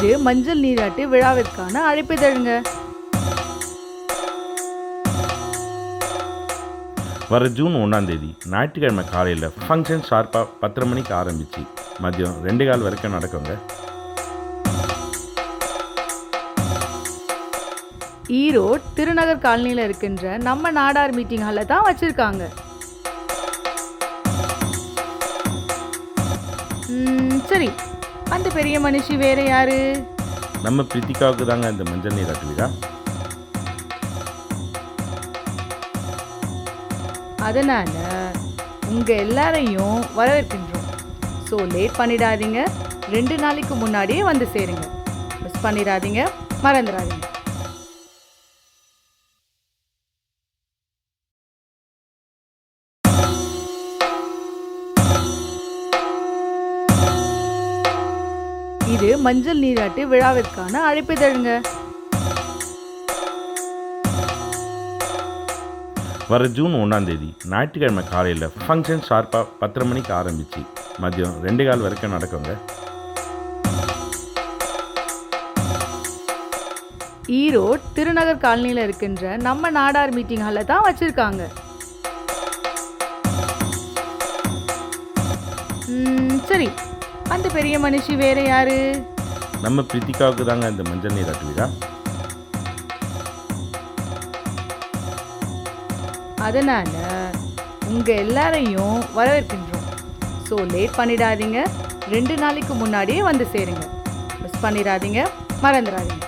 இது மஞ்சள் நீராட்டு விழாவிற்கான அழைப்பிதழுங்க. வர ஜூன் 1ஆம் தேதி ஞாயிற்றுக்கிழமை காலையில் ஃபங்க்ஷன் ஷார்ப்பாக 10:30 மணிக்கு ஆரம்பித்து மதியம் 2:15 வரைக்கும் நடக்குங்க. ஈரோடு திருநகர் காலனியில் இருக்கின்ற நம்ம நாடார் மீட்டிங் ஹாலில் தான் வச்சுருக்காங்க. சரி, அந்த பெரிய மனுஷி வேற யாரு? நம்ம பிரித்திகாவுக்கு தாங்க இந்த மஞ்சள் நீராட்டு விழா. அதனால் உங்கள் எல்லாரையும் வரவேற்கின்றோம். ஸோ லேட் பண்ணிடாதீங்க. 2 நாளைக்கு முன்னாடியே வந்து சேருங்க. மிஸ் பண்ணிடாதீங்க, மறந்துடாதீங்க. இது மஞ்சள் நீராட்டு விழாவிற்கான அழைப்பிதழுங்க. வர ஜூன் 1ஆம் தேதி ஞாயிற்றுக்கிழமை காலையில் ஃபங்க்ஷன் ஷார்ப்பாக 10:30 மணிக்கு ஆரம்பித்து மதியம் 2:15 வரைக்கும் நடக்குங்க. ஈரோடு திருநகர் காலனியில் இருக்கின்ற நம்ம நாடார் மீட்டிங் ஹாலில் தான் வச்சுருக்காங்க. சரி, அந்த பெரிய மனுஷி வேற யாரு? நம்ம பிரித்திகாவுக்கு தாங்க இந்த மஞ்சள் நீராட்டு விழா. அதனால் உங்கள் எல்லாரையும் வரவேற்கின்றோம். ஸோ லேட் பண்ணிடாதீங்க. 2 நாளைக்கு முன்னாடியே வந்து சேருங்க. மிஸ் பண்ணிடாதீங்க, மறந்துடாதீங்க.